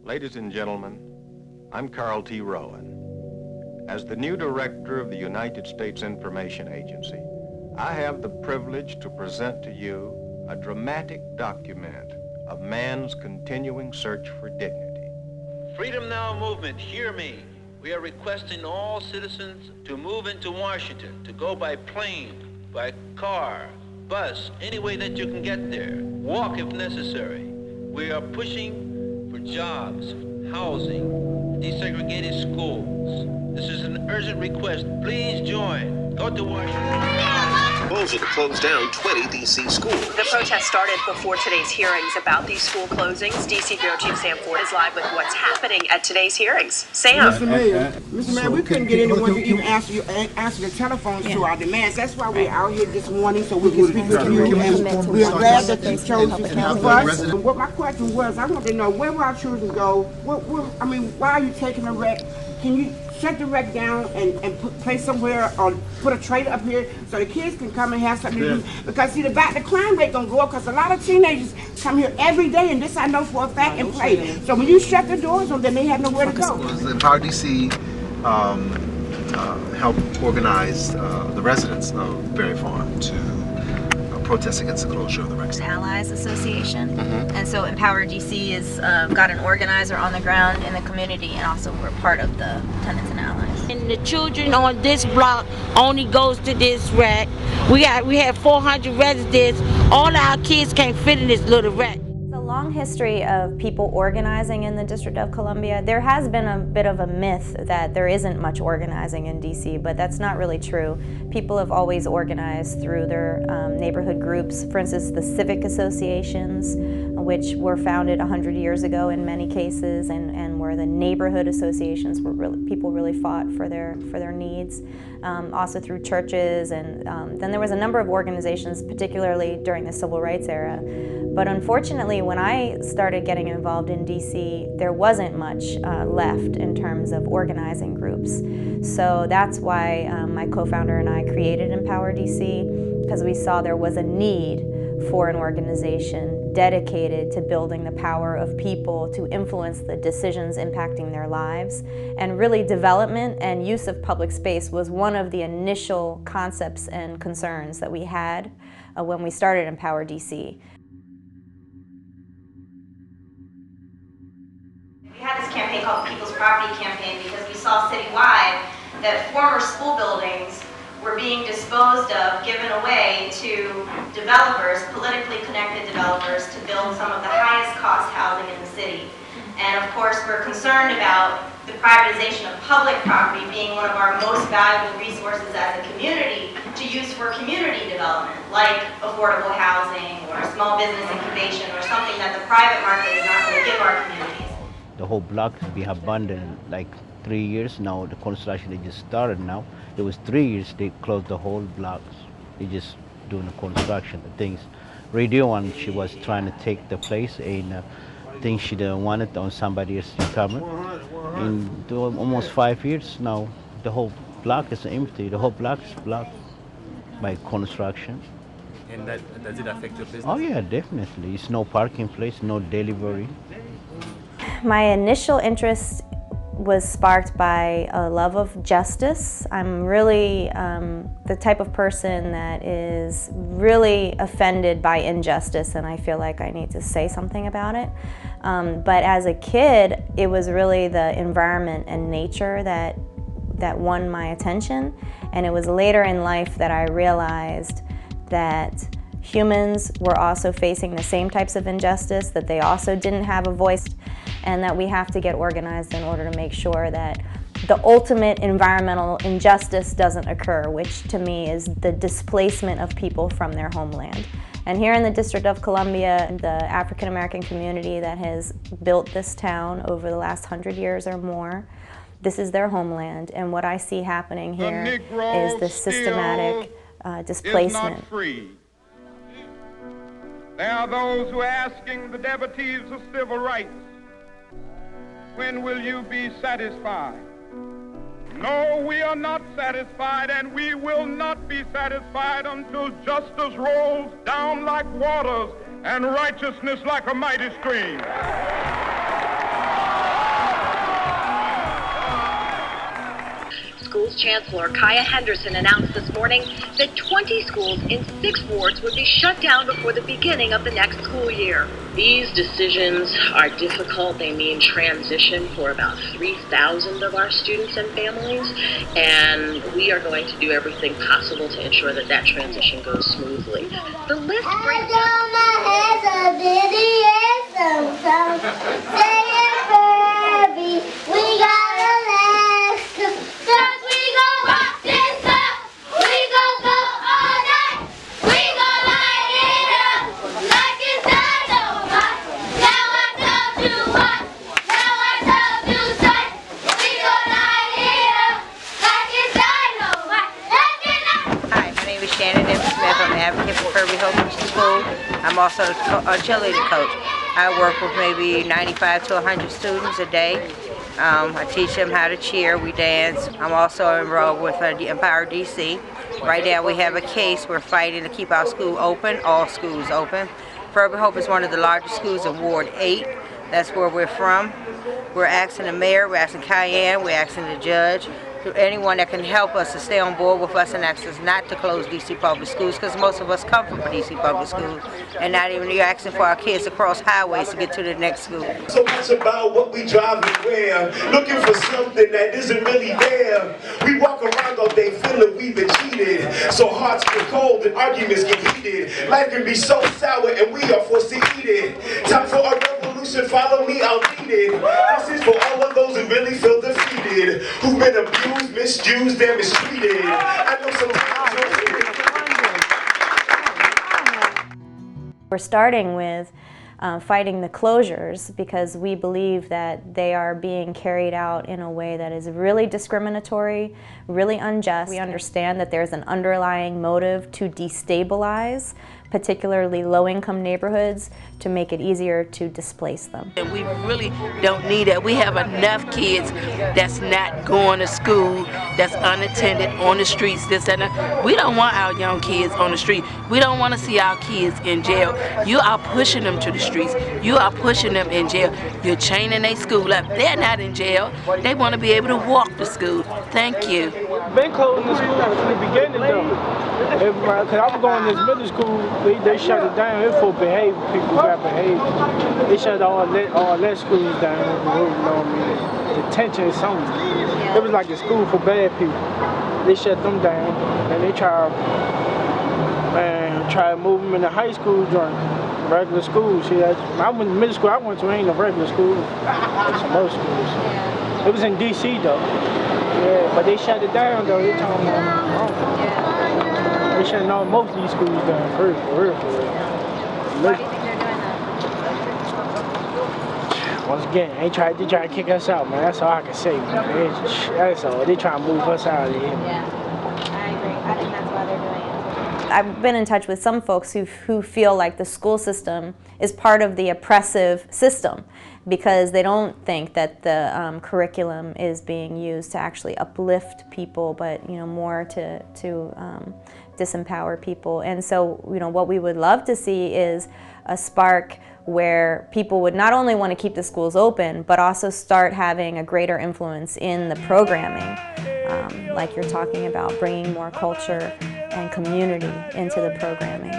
Ladies and gentlemen, I'm Carl T. Rowan. As the new director of the United States Information Agency, I have the privilege to present to you a dramatic document of man's continuing search for dignity. Freedom Now movement, hear me. We are requesting all citizens to move into Washington, to go by plane, by car, bus, any way that you can get there. Walk if necessary. We are pushing for jobs, housing, desegregated schools. This is an urgent request. Please join. Go to Washington. Proposal to close down 20 D.C. schools. The protest started before today's hearings about these school closings. D.C. Bureau Chief Sam Ford is live with what's happening at today's hearings. Sam. Mr. Mayor, we couldn't get anyone to even answer the telephones to our demands. That's why we're out here this morning, so we can speak with you. And we're glad that you chose to come to us. And what my question was, I want to know, where will our children go? Why are you taking a wreck? Can you shut the wreck down and place somewhere or put a trailer up here so the kids can come and have something to do? Because see, the crime rate gonna go up because a lot of teenagers come here every day, and this I know for a fact and play. So when you shut the doors, then they have nowhere to go. Empower DC helped organize the residents of Berry Farm to protest against the closure of the Rex. Allies Association, and so Empower DC has got an organizer on the ground in the community, and also we're part of the Tenants and Allies. And the children on this block only goes to this wreck. We have 400 residents. All our kids can't fit in this little wreck. A long history of people organizing in the District of Columbia. There has been a bit of a myth that there isn't much organizing in DC, but that's not really true. People have always organized through their neighborhood groups. For instance, the civic associations, which were founded 100 years ago in many cases, and where the neighborhood associations were people really fought for their needs. Also through churches, and then there was a number of organizations, particularly during the Civil Rights era. But unfortunately, when I started getting involved in DC, there wasn't much left in terms of organizing groups. So that's why my co-founder and I created Empower DC, because we saw there was a need for an organization dedicated to building the power of people to influence the decisions impacting their lives. And really, development and use of public space was one of the initial concepts and concerns that we had when we started Empower DC. We had this campaign called the People's Property Campaign because we saw citywide that former school buildings were being disposed of, given away to developers, politically connected developers, to build some of the highest cost housing in the city. And of course, we're concerned about the privatization of public property being one of our most valuable resources as a community to use for community development, like affordable housing or small business incubation or something that the private market is not going to give our communities. The whole block has been abandoned like 3 years now. The construction they just started now. It was 3 years they closed the whole blocks. They just doing the construction. The things, Radio One, she was trying to take the place, and I think she didn't want it on somebody else to come. In almost 5 years now, the whole block is empty. The whole block is blocked by construction. And does it affect your business? Oh yeah, definitely. It's no parking place, no delivery. My initial interest was sparked by a love of justice. I'm really the type of person that is really offended by injustice, and I feel like I need to say something about it. But as a kid, it was really the environment and nature that won my attention. And it was later in life that I realized that humans were also facing the same types of injustice, that they also didn't have a voice, and that we have to get organized in order to make sure that the ultimate environmental injustice doesn't occur, which to me is the displacement of people from their homeland. And here in the District of Columbia, the African American community that has built this town over the last 100 years or more, this is their homeland. And what I see happening here is the systematic displacement. Is not free. There are those who are asking the devotees of civil rights, when will you be satisfied? No, we are not satisfied, and we will not be satisfied until justice rolls down like waters and righteousness like a mighty stream. Schools Chancellor Kaya Henderson announced this morning that 20 schools in 6 wards would be shut down before the beginning of the next school year. These decisions are difficult. They mean transition for about 3,000 of our students and families, and we are going to do everything possible to ensure that that transition goes smoothly. The list breaks down. We got Alaska, 'cause we gon' rock this up. We gon' go all night. We gon' light it up like it's dynamite. Now I told you what. Now I told you straight. We gon' light it up like it's dynamite. Let's get up. Hi, my name is Shannon M. Smith. I'm an advocate for Ferebee-Hope School. I'm also a cheerleading coach. I work with maybe 95 to 100 students a day. I teach them how to cheer, we dance. I'm also enrolled with Empower DC. Right now we have a case, we're fighting to keep our school open, all schools open. Ferebee-Hope is one of the largest schools in Ward 8. That's where we're from. We're asking the mayor, we're asking Cayenne, we're asking the judge, anyone that can help us to stay on board with us and ask us not to close DC public schools, because most of us come from DC public schools, and not even you're asking for our kids to cross highways to get to the next school. So much about what we drive and wear, looking for something that isn't really there. We walk around all day feeling we've been cheated, so hearts get cold and arguments get heated. Life can be so sour and we are forced to eat it. Time for a revolution, follow me, I'll lead it. This is for all of those who really feel defeated, who've been abused, misused, and mistreated. I know We're starting with fighting the closures because we believe that they are being carried out in a way that is really discriminatory, really unjust. We understand that there's an underlying motive to destabilize particularly low-income neighborhoods, to make it easier to displace them. And we really don't need it. We have enough kids that's not going to school, that's unattended, on the streets, this and that. We don't want our young kids on the street. We don't want to see our kids in jail. You are pushing them to the streets. You are pushing them in jail. You're chaining their school up. They're not in jail. They want to be able to walk to school. Thank you. Been closing the school from the beginning though. Because I was going to this middle school, they shut it down. It's for behavior. People got behavior. They shut all that schools down. You know what I mean? Detention is something. It was like a school for bad people. They shut them down, and they try to move them into high school joint, regular schools. See, I went to middle school. I went to ain't a regular school. It's some other schools. It was in DC though. Yeah, but they shut it down though. They told me they shutting all most of these schools down for real. Why do you think they're doing that? Once again, they try to kick us out, man. That's all I can say, man. That's all. They try to move us out of here. Yeah, I agree. I think that's why they're doing it. I've been in touch with some folks who feel like the school system is part of the oppressive system, because they don't think that the curriculum is being used to actually uplift people, but more to disempower people. And so what we would love to see is a spark where people would not only want to keep the schools open, but also start having a greater influence in the programming, like you're talking about, bringing more culture and community into the programming.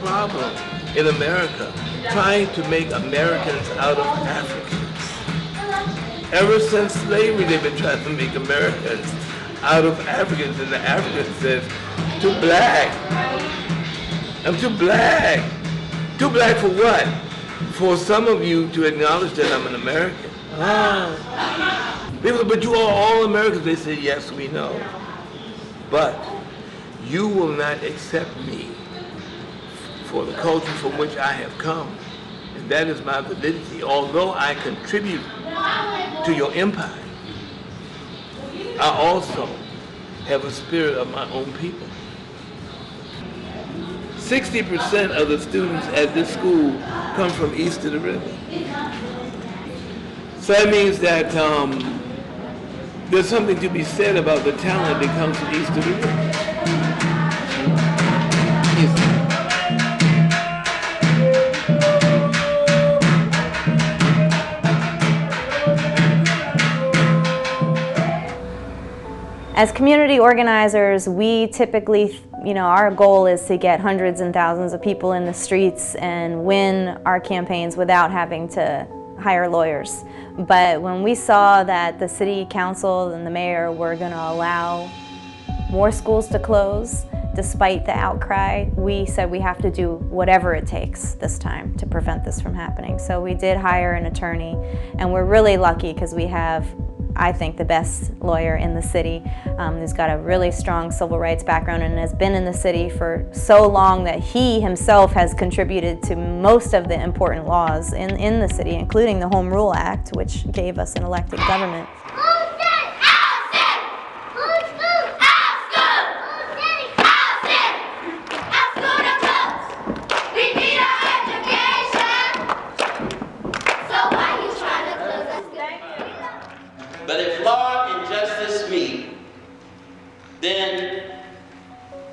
Problem in America, trying to make Americans out of Africans. Ever since slavery, they've been trying to make Americans out of Africans, and the African says, too black. I'm too black. Too black for what? For some of you to acknowledge that I'm an American. People say, but you are all Americans. They say, yes, we know. But you will not accept me for the culture from which I have come. And that is my validity. Although I contribute to your empire, I also have a spirit of my own people. 60% of the students at this school come from east of the river. So that means that there's something to be said about the talent that comes from east of the river. As community organizers, we typically, our goal is to get hundreds and thousands of people in the streets and win our campaigns without having to hire lawyers. But when we saw that the city council and the mayor were going to allow more schools to close, despite the outcry, we said we have to do whatever it takes this time to prevent this from happening. So we did hire an attorney, and we're really lucky because we have, I think, the best lawyer in the city who's got a really strong civil rights background and has been in the city for so long that he himself has contributed to most of the important laws in the city, including the Home Rule Act, which gave us an elected government. But if law and justice meet, then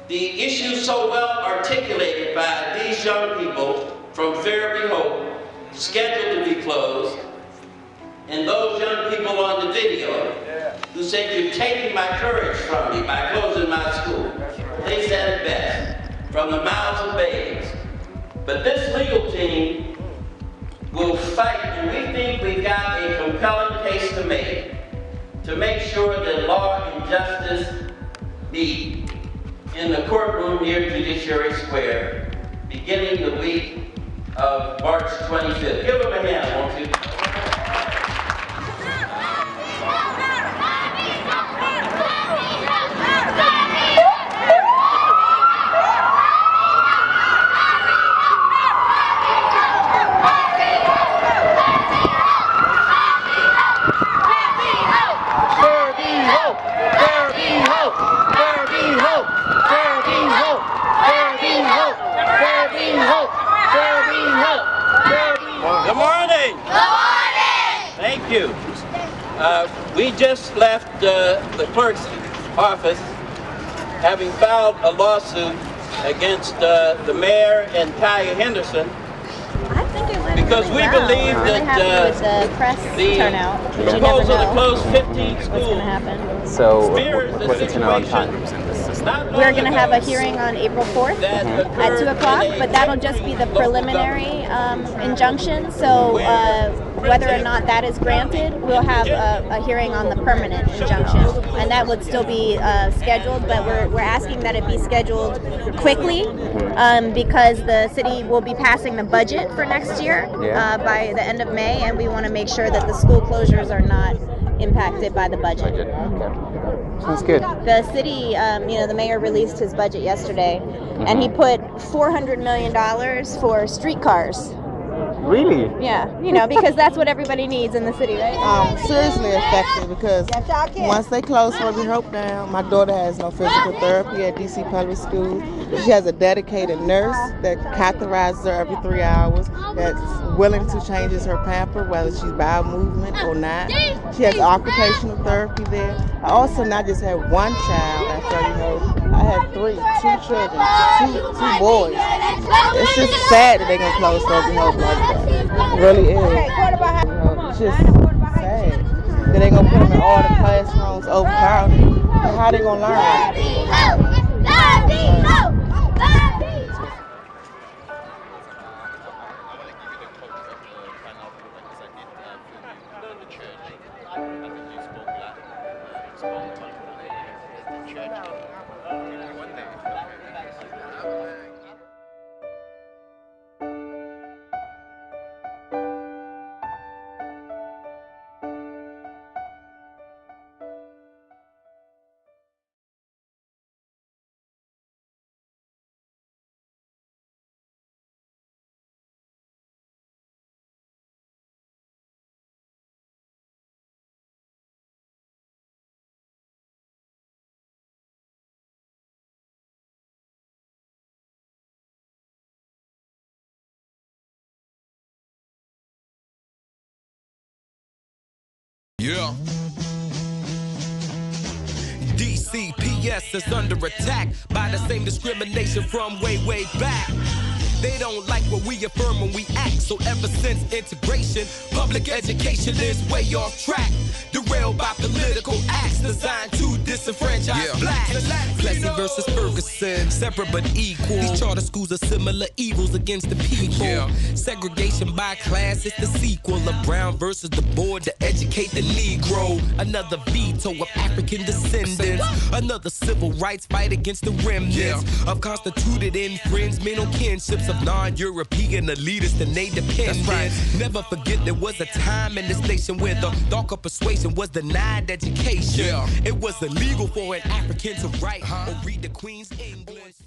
the issues so well articulated by these young people from Ferebee-Hope, scheduled to be closed, and those young people on the video who said, "You're taking my courage from me by closing my school." They said it best, from the mouths of babes. But this legal team will fight, and we think we've got a compelling case to make sure that law and justice meet in the courtroom near Judiciary Square, beginning the week of March 25th. Give them a hand, won't you? Good morning. Good morning. Thank you. We just left the clerk's office, having filed a lawsuit against the mayor and Kaya Henderson, because we believe that the proposal to close 15 schools So mirrors the what's the turnaround time? We're going to have a hearing on April 4th at 2 o'clock, but that'll just be the preliminary injunction. So whether or not that is granted, we'll have a hearing on the permanent injunction. And that would still be scheduled, but we're asking that it be scheduled quickly because the city will be passing the budget for next year by the end of May, and we want to make sure that the school closures are not impacted by the budget. Sounds good. The city, the mayor released his budget yesterday, and he put $400 million for streetcars. Really? Yeah, because that's what everybody needs in the city, right? Seriously effective because once they close Ferebee-Hope down, my daughter has no physical therapy at DC Public School. She has a dedicated nurse that catheterizes her every 3 hours, that's willing to change her pamper, whether she's bowel movement or not. She has occupational therapy there. I also not just had one child at Ferebee-Hope, I had two children, two boys. It's just sad that they're going to close Ferebee-Hope like that. It really is. It's just sad that they're going to put them in all the classrooms overcrowded. How are they going to learn? Yeah. DCPS is under attack by the same discrimination from way, way back. They don't like what we affirm when we act. So ever since integration, public education is way off track. Derailed by political acts designed to disenfranchise blacks. Plessy versus Ferguson, separate but equal. These charter schools are similar evils against the people. Segregation by class is the sequel of Brown versus the board to educate the Negro. Another veto of African descendants. Another civil rights fight against the remnants of constituted infringement on kinships of non-European elitists and their dependents. Never forget there was a time in this nation where the darker persuasion was denied education. It was illegal for an African to write or read the Queen's English.